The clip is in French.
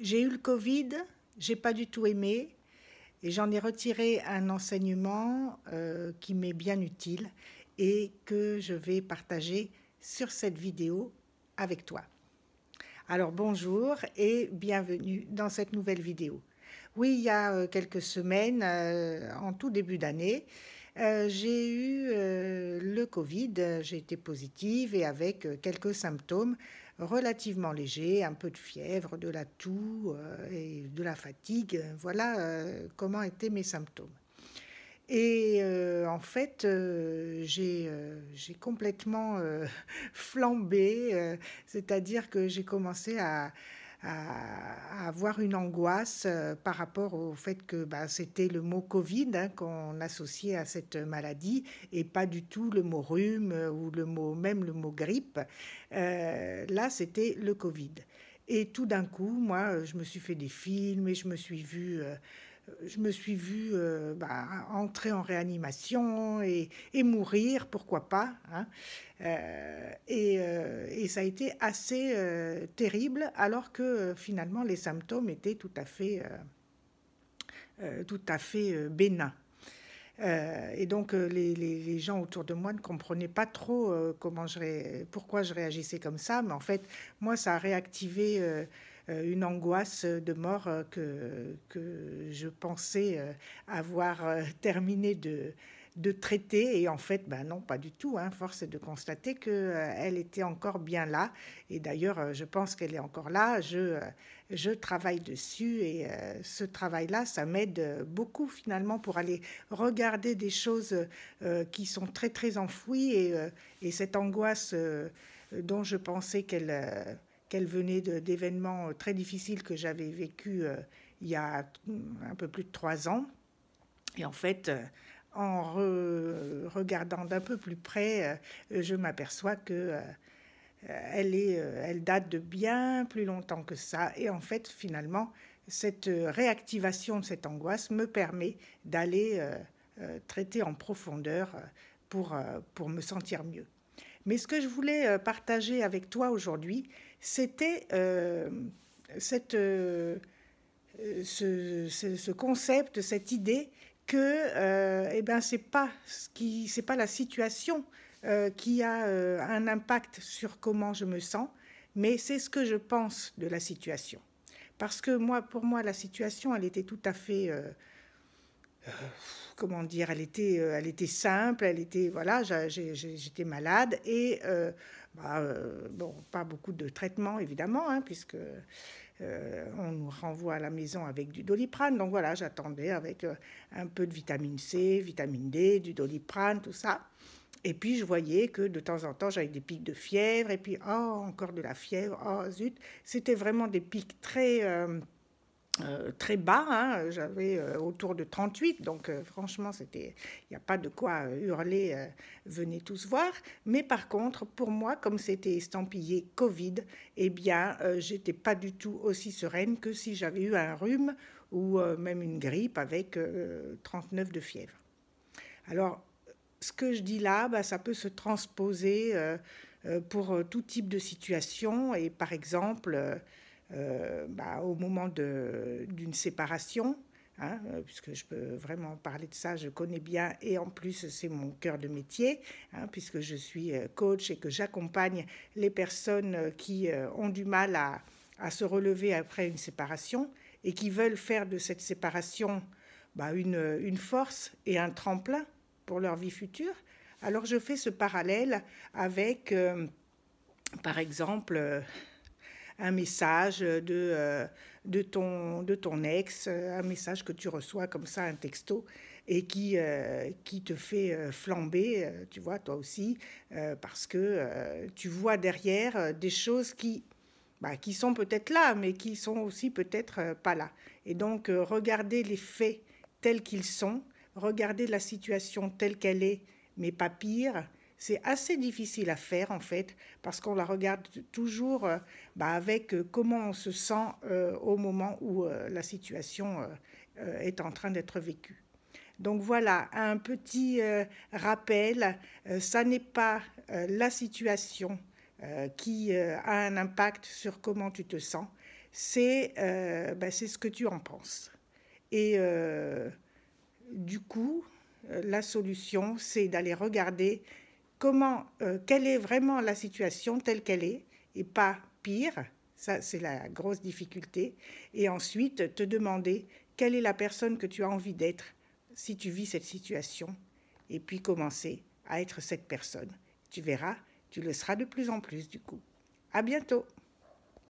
J'ai eu le Covid, j'ai pas du tout aimé et j'en ai retiré un enseignement qui m'est bien utile et que je vais partager sur cette vidéo avec toi. Alors bonjour et bienvenue dans cette nouvelle vidéo. Oui, il y a quelques semaines, en tout début d'année, j'ai eu le Covid, j'ai été positive et avec quelques symptômes relativement légers, un peu de fièvre, de la toux et de la fatigue. Voilà comment étaient mes symptômes. Et en fait, j'ai complètement flambé, c'est-à-dire que j'ai commencé à avoir une angoisse par rapport au fait que bah, c'était le mot Covid hein, qu'on associait à cette maladie et pas du tout le mot rhume ou même le mot grippe. Là, c'était le Covid. Et tout d'un coup, moi, je me suis fait des films et je me suis vue entrer en réanimation et mourir, pourquoi pas. Hein. Et ça a été assez terrible, alors que finalement les symptômes étaient tout à fait bénins. Et donc les gens autour de moi ne comprenaient pas trop pourquoi je réagissais comme ça, mais en fait, moi, ça a réactivé une angoisse de mort que je pensais avoir terminé de traiter. Et en fait, ben non, pas du tout. Hein. Force est de constater qu'elle était encore bien là. Et d'ailleurs, je pense qu'elle est encore là. Je travaille dessus et ce travail-là, ça m'aide beaucoup finalement pour aller regarder des choses qui sont très très enfouies et cette angoisse dont je pensais qu'elle venait d'événements très difficiles que j'avais vécus il y a un peu plus de 3 ans. Et en fait, en regardant d'un peu plus près, je m'aperçois que elle date de bien plus longtemps que ça. Et en fait, finalement, cette réactivation de cette angoisse me permet d'aller traiter en profondeur pour me sentir mieux. Mais ce que je voulais partager avec toi aujourd'hui, c'était ce concept, cette idée que eh ben, c'est pas la situation qui a un impact sur comment je me sens, mais c'est ce que je pense de la situation. Parce que pour moi, la situation, elle était tout à fait comment dire, elle était simple, voilà, j'étais malade et bon, pas beaucoup de traitements évidemment, hein, puisque on nous renvoie à la maison avec du Doliprane. Donc voilà, j'attendais avec un peu de vitamine C, vitamine D, du Doliprane, tout ça. Et puis je voyais que de temps en temps j'avais des pics de fièvre et puis encore de la fièvre, oh zut, c'était vraiment des pics très bas, hein. J'avais autour de 38, donc franchement, il n'y a pas de quoi hurler, venez tous voir. Mais par contre, pour moi, comme c'était estampillé Covid, eh bien, j'étais pas du tout aussi sereine que si j'avais eu un rhume ou même une grippe avec 39 de fièvre. Alors, ce que je dis là, bah, ça peut se transposer pour tout type de situation et par exemple au moment d'une séparation, hein, puisque je peux vraiment parler de ça, je connais bien et en plus c'est mon cœur de métier, hein, puisque je suis coach et que j'accompagne les personnes qui ont du mal à se relever après une séparation et qui veulent faire de cette séparation une force et un tremplin pour leur vie future. Alors je fais ce parallèle avec, par exemple, un message de ton ex, un message que tu reçois comme ça, un texto, et qui te fait flamber, tu vois, toi aussi, parce que tu vois derrière des choses qui sont peut-être là, mais qui sont aussi peut-être pas là. Et donc, regarder les faits tels qu'ils sont, regarder la situation telle qu'elle est, mais pas pire, c'est assez difficile à faire en fait, parce qu'on la regarde toujours avec comment on se sent au moment où la situation est en train d'être vécue. Donc voilà, un petit rappel, ça n'est pas la situation qui a un impact sur comment tu te sens, c'est ce que tu en penses. Et du coup, la solution, c'est d'aller regarder quelle est vraiment la situation telle qu'elle est, et pas pire. Ça, c'est la grosse difficulté. Et ensuite, te demander quelle est la personne que tu as envie d'être si tu vis cette situation, et puis commencer à être cette personne. Tu verras, tu le seras de plus en plus du coup. À bientôt.